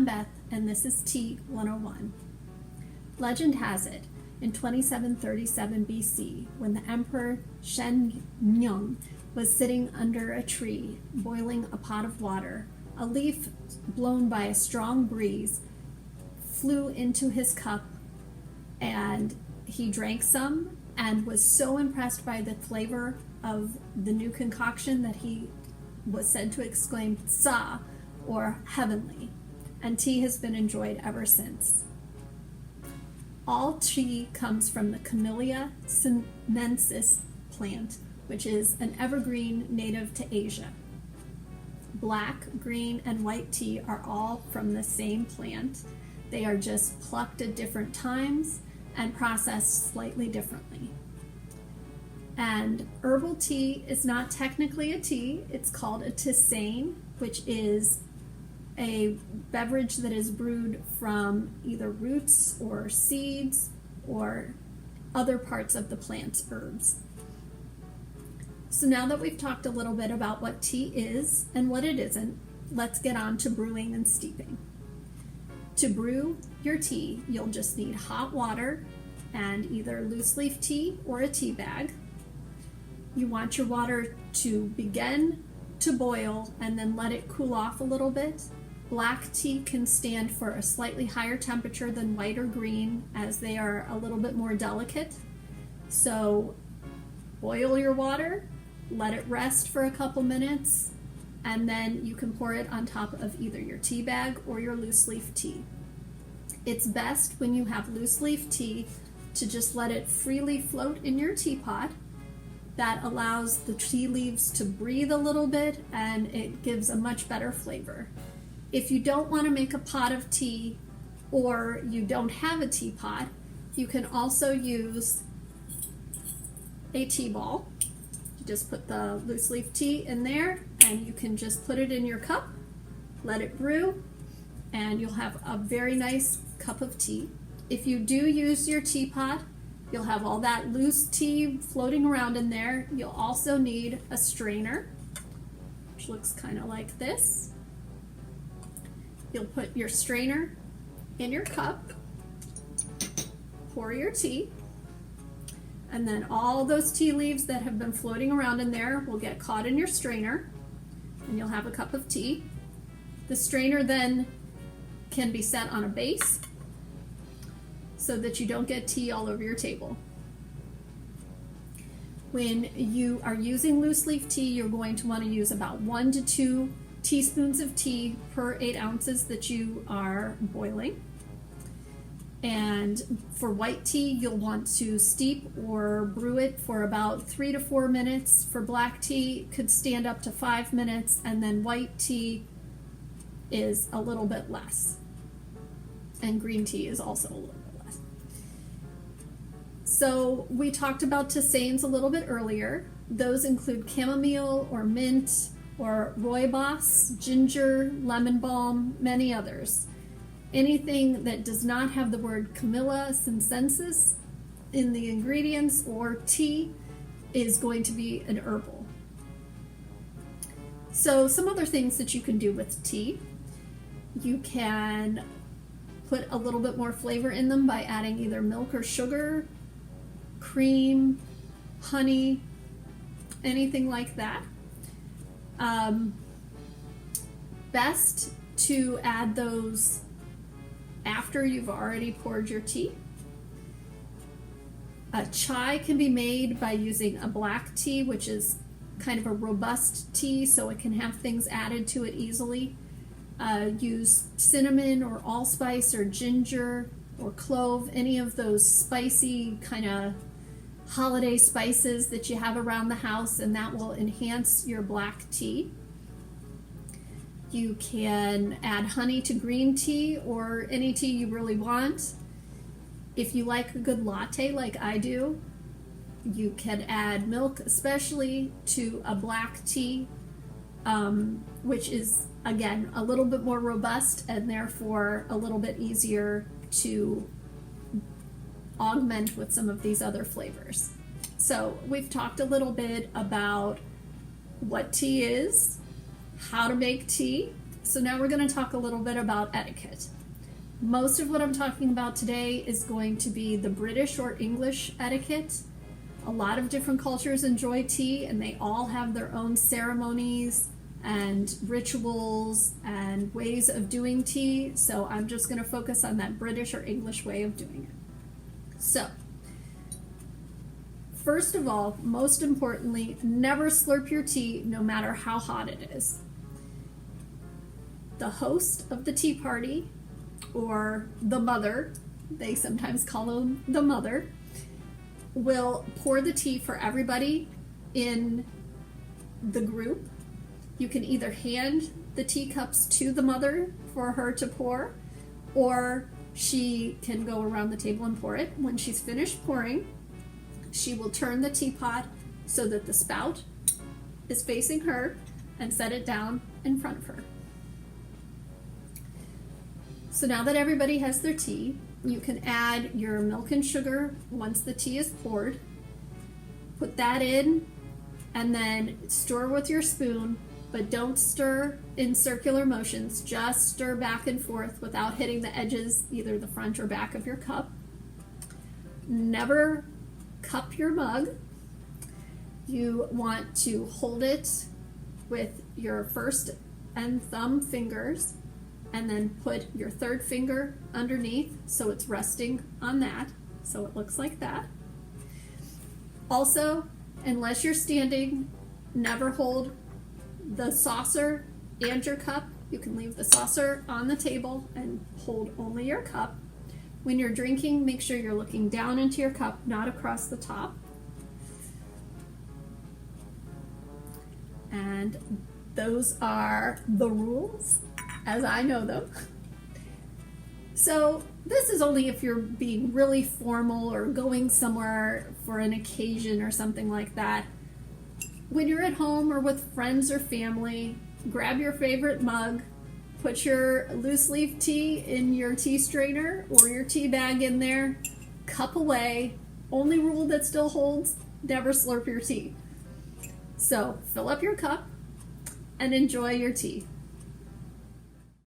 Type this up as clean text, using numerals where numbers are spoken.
I'm Beth, and this is Tea 101. Legend has it, in 2737 BC, when the Emperor Shen Nyung was sitting under a tree, boiling a pot of water, a leaf blown by a strong breeze flew into his cup, and he drank some and was so impressed by the flavor of the new concoction that he was said to exclaim, "Tsa," or heavenly, and tea has been enjoyed ever since. All tea comes from the Camellia sinensis plant, which is an evergreen native to Asia. Black, green, and white tea are all from the same plant. They are just plucked at different times and processed slightly differently. And herbal tea is not technically a tea. It's called a tisane, which is a beverage that is brewed from either roots or seeds or other parts of the plant's herbs. So now that we've talked a little bit about what tea is and what it isn't, let's get on to brewing and steeping. To brew your tea, you'll just need hot water and either loose leaf tea or a tea bag. You want your water to begin to boil and then let it cool off a little bit. Black tea can stand for a slightly higher temperature than white or green, as they are a little bit more delicate. So boil your water, let it rest for a couple minutes, and then you can pour it on top of either your tea bag or your loose leaf tea. It's best when you have loose leaf tea to just let it freely float in your teapot. That allows the tea leaves to breathe a little bit, and it gives a much better flavor. If you don't want to make a pot of tea or you don't have a teapot, you can also use a tea ball. You just put the loose leaf tea in there and you can just put it in your cup, let it brew, and you'll have a very nice cup of tea. If you do use your teapot, you'll have all that loose tea floating around in there. You'll also need a strainer, which looks kind of like this. You'll put your strainer in your cup, pour your tea, and then all those tea leaves that have been floating around in there will get caught in your strainer, and you'll have a cup of tea. The strainer then can be set on a base so that you don't get tea all over your table. When you are using loose leaf tea, you're going to want to use about 1 to 2 teaspoons of tea per 8 ounces that you are boiling. And for white tea, you'll want to steep or brew it for about 3 to 4 minutes. For black tea, it could stand up to 5 minutes, and then white tea is a little bit less. And green tea is also a little bit less. So we talked about tisanes a little bit earlier. Those include chamomile or mint or rooibos, ginger, lemon balm, many others. Anything that does not have the word Camellia sinensis in the ingredients or tea is going to be an herbal. So some other things that you can do with tea. You can put a little bit more flavor in them by adding either milk or sugar, cream, honey, anything like that. Best to add those after you've already poured your tea. A chai can be made by using a black tea, which is kind of a robust tea, so it can have things added to it easily. Use cinnamon or allspice or ginger or clove, any of those spicy kind of holiday spices that you have around the house, and that will enhance your black tea. You can add honey to green tea or any tea you really want. If you like a good latte like I do, you can add milk, especially to a black tea, which is, again, a little bit more robust and therefore a little bit easier to augment with some of these other flavors. So we've talked a little bit about what tea is, how to make tea, So now we're going to talk a little bit about etiquette. Most of what I'm talking about today is going to be the British or English etiquette. A lot of different cultures enjoy tea, and they all have their own ceremonies and rituals and ways of doing tea. So I'm just going to focus on that British or English way of doing it. So, first of all, most importantly, never slurp your tea no matter how hot it is. The host of the tea party, or the mother, they sometimes call them the mother, will pour the tea for everybody in the group. You can either hand the teacups to the mother for her to pour, or she can go around the table and pour it. When she's finished pouring, she will turn the teapot so that the spout is facing her and set it down in front of her. So now that everybody has their tea, you can add your milk and sugar once the tea is poured. Put that in and then stir with your spoon, but don't stir in circular motions. Just stir back and forth without hitting the edges, either the front or back of your cup. Never cup your mug. You want to hold it with your first and thumb fingers, and then put your third finger underneath so it's resting on that, so it looks like that. Also, unless you're standing, never hold the saucer and your cup. You can leave the saucer on the table and hold only your cup. When you're drinking, make sure you're looking down into your cup, not across the top. And those are the rules as I know them. So this is only if you're being really formal or going somewhere for an occasion or something like that. When you're at home or with friends or family, grab your favorite mug, put your loose leaf tea in your tea strainer or your tea bag in there, cup away. Only rule that still holds, never slurp your tea. So fill up your cup and enjoy your tea.